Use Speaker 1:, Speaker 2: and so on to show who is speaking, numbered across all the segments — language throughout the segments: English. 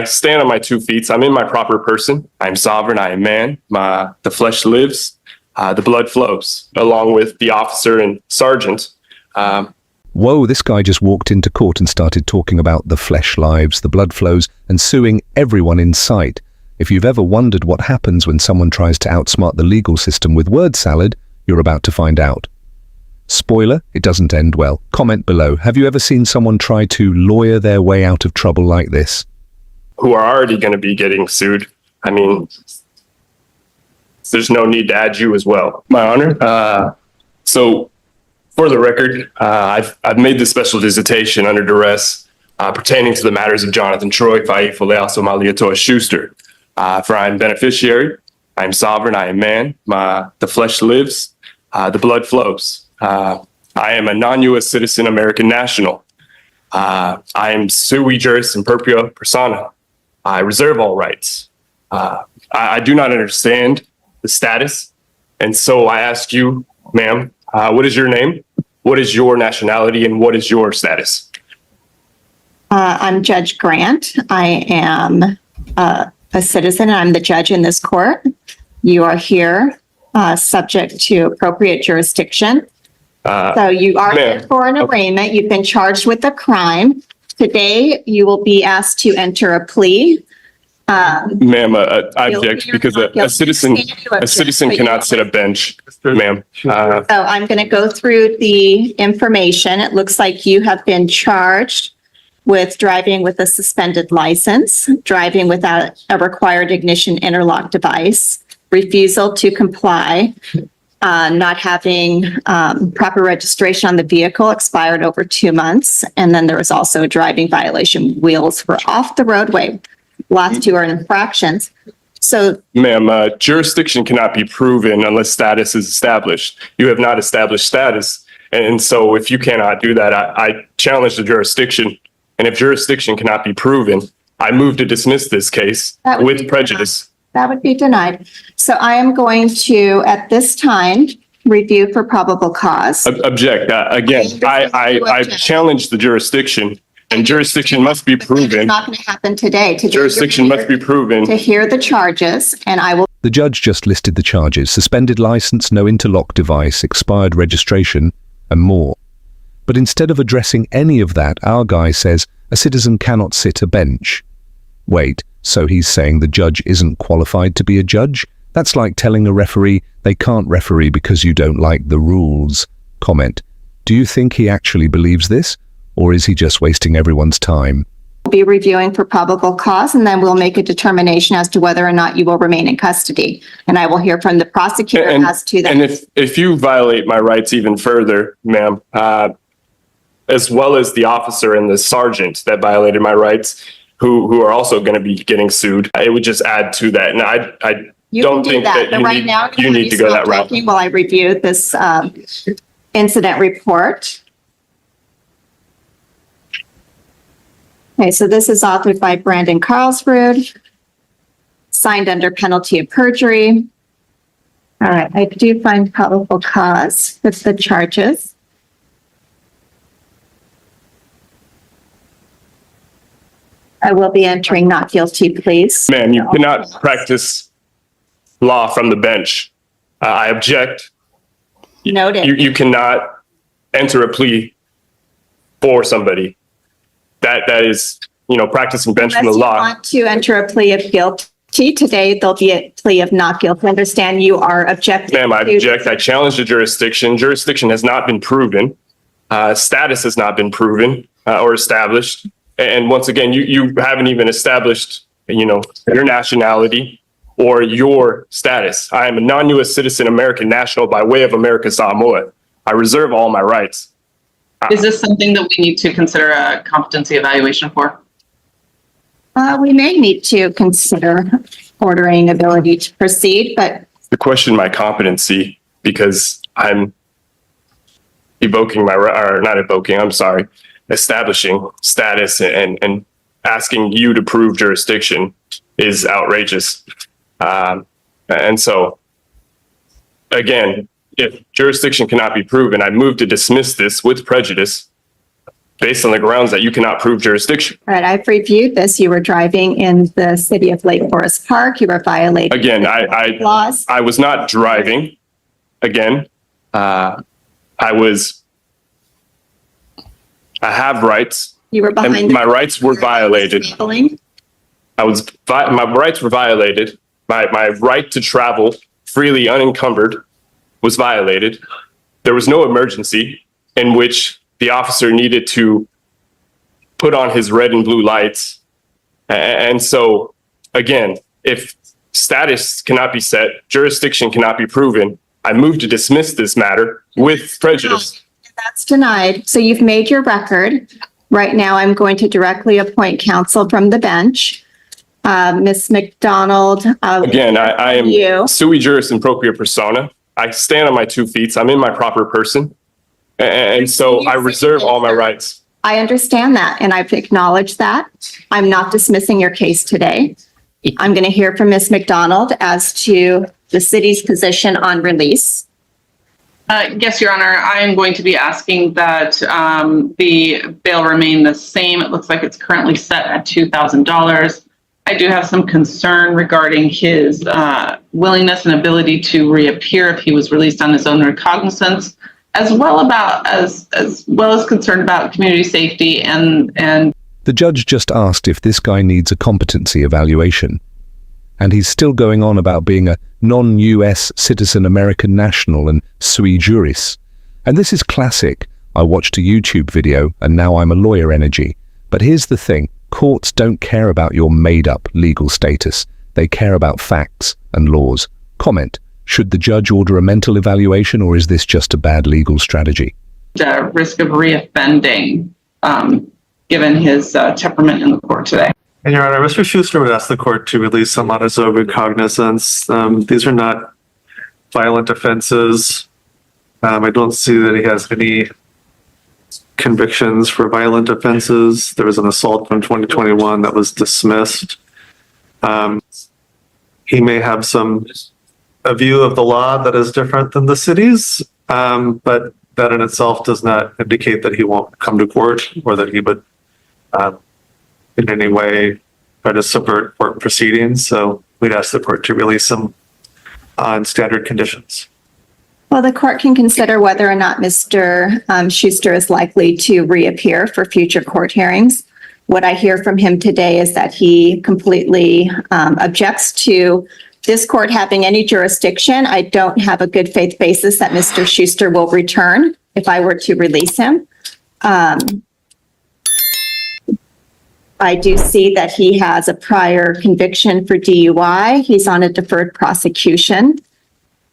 Speaker 1: I stand on my 2 feet. I'm in my proper person. I'm sovereign. I am man. The flesh lives. The blood flows, along with the officer and sergeant.
Speaker 2: Whoa, this guy just walked into court and started talking about the flesh lives, the blood flows, and suing everyone in sight. If you've ever wondered what happens when someone tries to outsmart the legal system with word salad, you're about to find out. Spoiler, it doesn't end well. Comment below, have you ever seen someone try to lawyer their way out of trouble like this?
Speaker 1: Who are already going to be getting sued. I mean, there's no need to add you as well. My honor. So, for the record, I've made this special visitation under duress pertaining to the matters of Jonathan Troy, Faifu Leaso Maliatoa Schuster. For I am beneficiary, I am sovereign, I am man. The flesh lives, the blood flows. I am a non-U.S. citizen, American national. I am sui juris imperfecta persona. I reserve all rights. I do not understand the status. And so I ask you, ma'am, what is your name? What is your nationality? And what is your status?
Speaker 3: I'm Judge Grant. I am a citizen. I'm the judge in this court. You are here subject to appropriate jurisdiction. So you are here for an arraignment. You've been charged with a crime. Today, you will be asked to enter a plea.
Speaker 1: Ma'am, I object because a citizen cannot sit a bench, ma'am.
Speaker 3: So I'm going to go through the information. It looks like you have been charged with driving with a suspended license, driving without a required ignition interlock device, refusal to comply, not having proper registration on the vehicle, expired over 2 months. And then there was also a driving violation. Wheels were off the roadway. Last 2 are infractions. So,
Speaker 1: ma'am, jurisdiction cannot be proven unless status is established. You have not established status. And so if you cannot do that, I challenge the jurisdiction. And if jurisdiction cannot be proven, I move to dismiss this case with prejudice.
Speaker 3: That would be denied. So I am going to, at this time, review for probable cause.
Speaker 1: Object. Again, I challenge the jurisdiction, and jurisdiction must be proven.
Speaker 3: It's not going to happen today.
Speaker 1: Jurisdiction must be proven.
Speaker 3: To hear the charges, and I will.
Speaker 2: The judge just listed the charges: suspended license, no interlock device, expired registration, and more. But instead of addressing any of that, our guy says a citizen cannot sit a bench. Wait, so he's saying the judge isn't qualified to be a judge? That's like telling a referee they can't referee because you don't like the rules. Comment. Do you think he actually believes this? Or is he just wasting everyone's time?
Speaker 3: We'll be reviewing for probable cause, and then we'll make a determination as to whether or not you will remain in custody. And I will hear from the prosecutor as to that.
Speaker 1: And if you violate my rights even further, ma'am, as well as the officer and the sergeant that violated my rights, who are also going to be getting sued, it would just add to that. And I don't think that you need to go that route.
Speaker 3: While I review this incident report. Okay, so this is authored by Brandon Carlsrud, signed under penalty of perjury. All right, I do find probable cause with the charges. I will be entering not guilty, please.
Speaker 1: Ma'am, you cannot practice law from the bench. I object.
Speaker 3: Noted.
Speaker 1: You cannot enter a plea for somebody. That is, practicing bench from the law.
Speaker 3: Unless you want to enter a plea of guilty, today there'll be a plea of not guilty. Understand you are objecting.
Speaker 1: Ma'am, I object. I challenge the jurisdiction. Jurisdiction has not been proven. Status has not been proven or established. And once again, you haven't even established, your nationality or your status. I am a non-U.S. citizen, American national by way of America Samoa. I reserve all my rights.
Speaker 4: Is this something that we need to consider a competency evaluation for?
Speaker 3: We may need to consider ordering ability to proceed, but
Speaker 1: to question my competency because I'm establishing status and asking you to prove jurisdiction is outrageous. And so, again, if jurisdiction cannot be proven, I move to dismiss this with prejudice based on the grounds that you cannot prove jurisdiction.
Speaker 3: All right, I've reviewed this. You were driving in the city of Lake Forest Park. You were violating
Speaker 1: Again, I
Speaker 3: laws.
Speaker 1: was not driving. Again, I have rights.
Speaker 3: You were behind.
Speaker 1: And my rights were violated.
Speaker 3: Traveling.
Speaker 1: My rights were violated. My right to travel freely unencumbered was violated. There was no emergency in which the officer needed to put on his red and blue lights. And so, again, if status cannot be set, jurisdiction cannot be proven, I move to dismiss this matter with prejudice.
Speaker 3: That's denied. So you've made your record. Right now, I'm going to directly appoint counsel from the bench. Ms. McDonald.
Speaker 1: Again, I am
Speaker 3: you.
Speaker 1: sui juris in propria persona. I stand on my 2 feet. I'm in my proper person. And so I reserve all my rights.
Speaker 3: I understand that, and I've acknowledged that. I'm not dismissing your case today. I'm going to hear from Ms. McDonald as to the city's position on release.
Speaker 4: Yes, Your Honor, I am going to be asking that the bail remain the same. It looks like it's currently set at $2,000. I do have some concern regarding his willingness and ability to reappear if he was released on his own recognizance, as well as concerned about community safety and.
Speaker 2: The judge just asked if this guy needs a competency evaluation. And he's still going on about being a non-US citizen American national and sui juris. And this is classic. I watched a YouTube video and now I'm a lawyer energy. But here's the thing. Courts don't care about your made-up legal status. They care about facts and laws. Comment. Should the judge order a mental evaluation, or is this just a bad legal strategy?
Speaker 4: The risk of reoffending, given his temperament in the court today.
Speaker 5: And Your Honor, Mr. Schuster would ask the court to release him on his own recognizance. These are not violent offenses. I don't see that he has any convictions for violent offenses. There was an assault from 2021 that was dismissed. He may have a view of the law that is different than the city's, but that in itself does not indicate that he won't come to court or that he would in any way try to subvert court proceedings. So we'd ask the court to release him on standard conditions.
Speaker 3: Well, the court can consider whether or not Mr. Schuster is likely to reappear for future court hearings. What I hear from him today is that he completely objects to this court having any jurisdiction. I don't have a good faith basis that Mr. Schuster will return if I were to release him. I do see that he has a prior conviction for DUI. He's on a deferred prosecution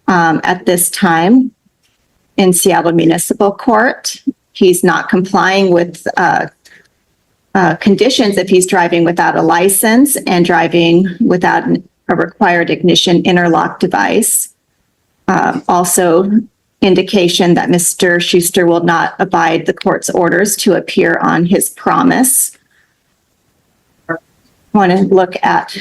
Speaker 3: at this time in Seattle Municipal Court. He's not complying with conditions if he's driving without a license and driving without a required ignition interlock device. Also, indication that Mr. Schuster will not abide the court's orders to appear on his promise. I want to look at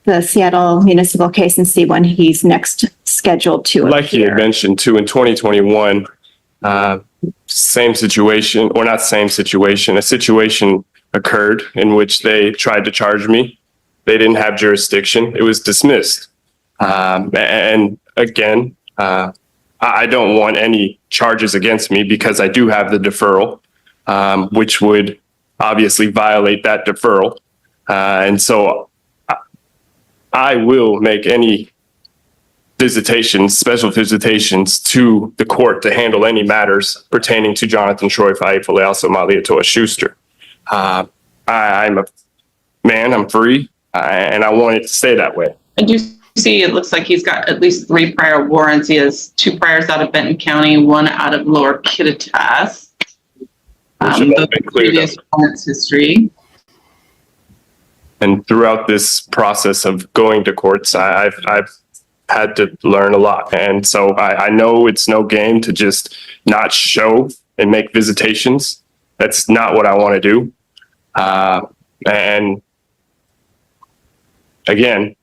Speaker 3: the Seattle municipal case and see when he's next scheduled to appear.
Speaker 1: Like he had mentioned too, in 2021, same situation, or not same situation, a situation occurred in which they tried to charge me. They didn't have jurisdiction. It was dismissed. And again, I don't want any charges against me because I do have the deferral, which would obviously violate that deferral. And so I will make any visitations, special visitations to the court to handle any matters pertaining to Jonathan Troy Faifale, also Malietoa Schuster. I'm a man, I'm free, and I want it to stay that way.
Speaker 4: I do see it looks like he's got at least 3 prior warrants. He has 2 priors out of Benton County, 1 out of Lower Kittitas. The previous warrants history.
Speaker 1: And throughout this process of going to courts, I've had to learn a lot. And so I know it's no game to just not show and make visitations. That's not what I want to do. And again,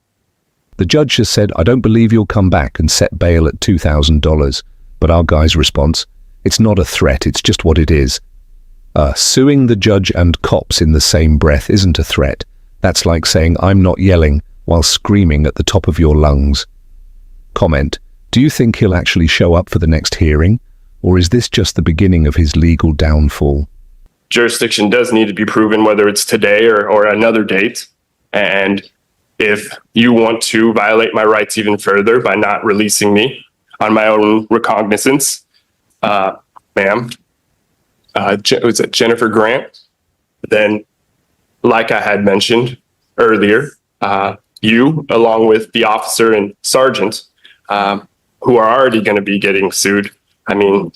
Speaker 2: The judge has said, I don't believe you'll come back, and set bail at $2,000. But our guy's response, it's not a threat, it's just what it is. Suing the judge and cops in the same breath isn't a threat. That's like saying I'm not yelling while screaming at the top of your lungs. Comment: do you think he'll actually show up for the next hearing? Or is this just the beginning of his legal downfall?
Speaker 1: Jurisdiction does need to be proven, whether it's today or another date. And if you want to violate my rights even further by not releasing me on my own recognizance, ma'am, was it Jennifer Grant? Then, like I had mentioned earlier, you, along with the officer and sergeant, who are already going to be getting sued, I mean,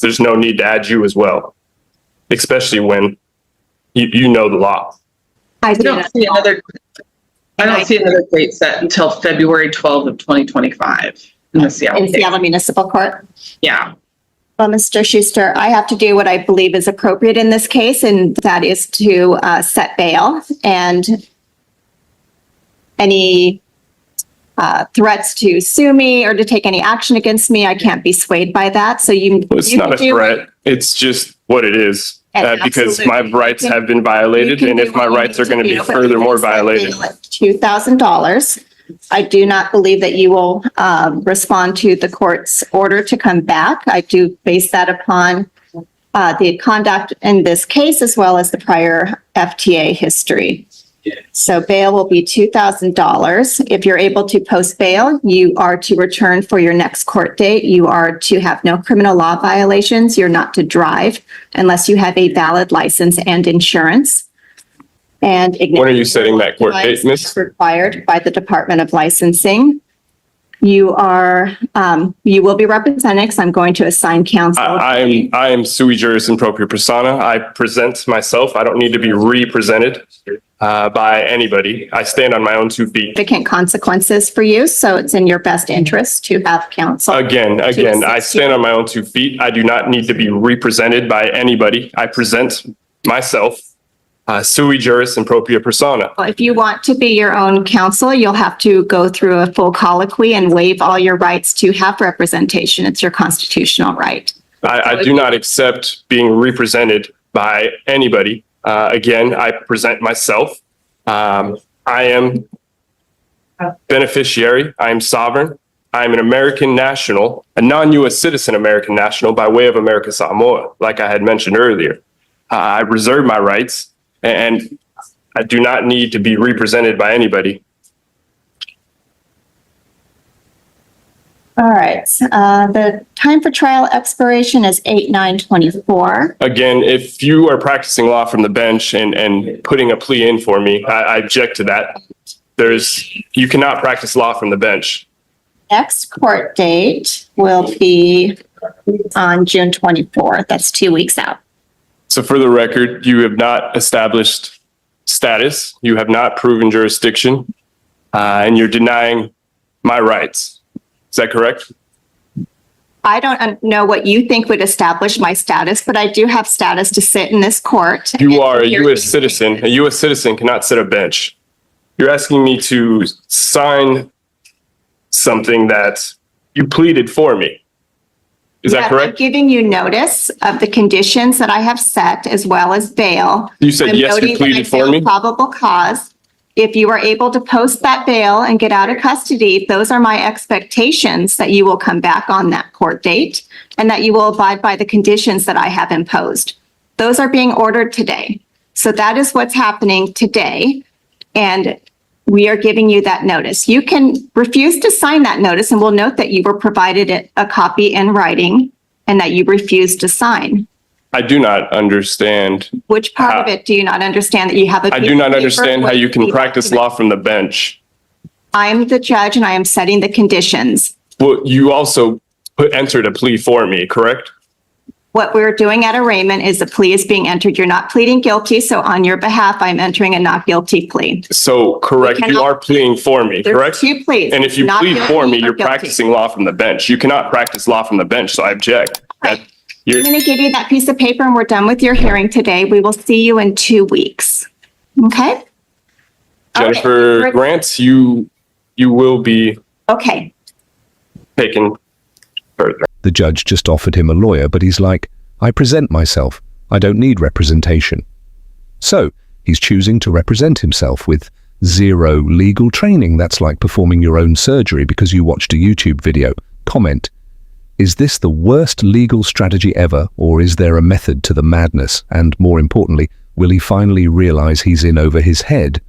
Speaker 1: there's no need to add you as well, especially when you know the law.
Speaker 3: I
Speaker 4: I don't see another date set until February 12th of 2025 in the Seattle
Speaker 3: in
Speaker 4: case.
Speaker 3: Seattle Municipal Court.
Speaker 4: Yeah.
Speaker 3: Well, Mr. Schuster, I have to do what I believe is appropriate in this case, and that is to set bail, and any threats to sue me or to take any action against me, I can't be swayed by that. So
Speaker 1: It's not a threat. It's just what it is. Because my rights have been violated, and if my rights are going to be furthermore violated.
Speaker 3: $2,000. I do not believe that you will respond to the court's order to come back. I do base that upon the conduct in this case, as well as the prior FTA history. So bail will be $2,000. If you're able to post bail, you are to return for your next court date. You are to have no criminal law violations. You're not to drive unless you have a valid license and insurance. And
Speaker 1: When are you setting that court date, miss?
Speaker 3: Required by the Department of Licensing. You are, you will be represented because I'm going to assign counsel.
Speaker 1: I am sui juris in propria persona. I present myself. I don't need to be represented by anybody. I stand on my own 2 feet.
Speaker 3: Significant consequences for you, so it's in your best interest to have counsel.
Speaker 1: Again, I stand on my own 2 feet. I do not need to be represented by anybody. I present myself, sui juris in propria persona.
Speaker 3: If you want to be your own counsel, you'll have to go through a full colloquy and waive all your rights to have representation. It's your constitutional right.
Speaker 1: I do not accept being represented by anybody. Again, I present myself. I am beneficiary. I am sovereign. I am an American national, a non-U.S. citizen American national by way of America Samoa, like I had mentioned earlier. I reserve my rights, and I do not need to be represented by anybody.
Speaker 3: All right. The time for trial expiration is 8/9/24.
Speaker 1: Again, if you are practicing law from the bench and putting a plea in for me, I object to that. You cannot practice law from the bench.
Speaker 3: Next court date will be on June 24th. That's 2 weeks out.
Speaker 1: So for the record, you have not established status, you have not proven jurisdiction, and you're denying my rights. Is that correct?
Speaker 3: I don't know what you think would establish my status, but I do have status to sit in this court.
Speaker 1: You are a U.S. citizen. A U.S. citizen cannot sit a bench. You're asking me to sign something that you pleaded for me. Is that
Speaker 3: Yes,
Speaker 1: correct?
Speaker 3: I'm giving you notice of the conditions that I have set, as well as bail.
Speaker 1: You said
Speaker 3: I'm
Speaker 1: yes,
Speaker 3: noting
Speaker 1: you
Speaker 3: that I
Speaker 1: pleaded for
Speaker 3: found
Speaker 1: me?
Speaker 3: Probable cause. If you are able to post that bail and get out of custody, those are my expectations that you will come back on that court date and that you will abide by the conditions that I have imposed. Those are being ordered today. So that is what's happening today. And we are giving you that notice. You can refuse to sign that notice, and we'll note that you were provided a copy in writing and that you refused to sign.
Speaker 1: I do not understand.
Speaker 3: Which part of it do you not understand that you have a
Speaker 1: I
Speaker 3: piece
Speaker 1: do
Speaker 3: of
Speaker 1: not
Speaker 3: paper
Speaker 1: understand how
Speaker 3: with
Speaker 1: you can
Speaker 3: the
Speaker 1: practice
Speaker 3: document?
Speaker 1: law from the bench.
Speaker 3: I'm the judge and I am setting the conditions.
Speaker 1: Well, you also entered a plea for me, correct?
Speaker 3: What we're doing at arraignment is the plea is being entered. You're not pleading guilty, so on your behalf, I'm entering a not guilty plea.
Speaker 1: So, correct, you are pleading for me,
Speaker 3: There's
Speaker 1: correct?
Speaker 3: two pleas.
Speaker 1: And if you
Speaker 3: Not
Speaker 1: plead
Speaker 3: guilty
Speaker 1: for me,
Speaker 3: or
Speaker 1: you're
Speaker 3: guilty.
Speaker 1: practicing law from the bench. You cannot practice law from the bench, so I object.
Speaker 3: Right.
Speaker 1: You're-
Speaker 3: I'm going to give you that piece of paper and we're done with your hearing today. We will see you in 2 weeks. Okay?
Speaker 1: Jennifer
Speaker 3: Okay.
Speaker 1: Grant, you will be
Speaker 3: Okay.
Speaker 1: taken further.
Speaker 2: The judge just offered him a lawyer, but he's like, I present myself. I don't need representation. So, he's choosing to represent himself with zero legal training. That's like performing your own surgery because you watched a YouTube video. Comment: is this the worst legal strategy ever, or is there a method to the madness? And more importantly, will he finally realize he's in over his head?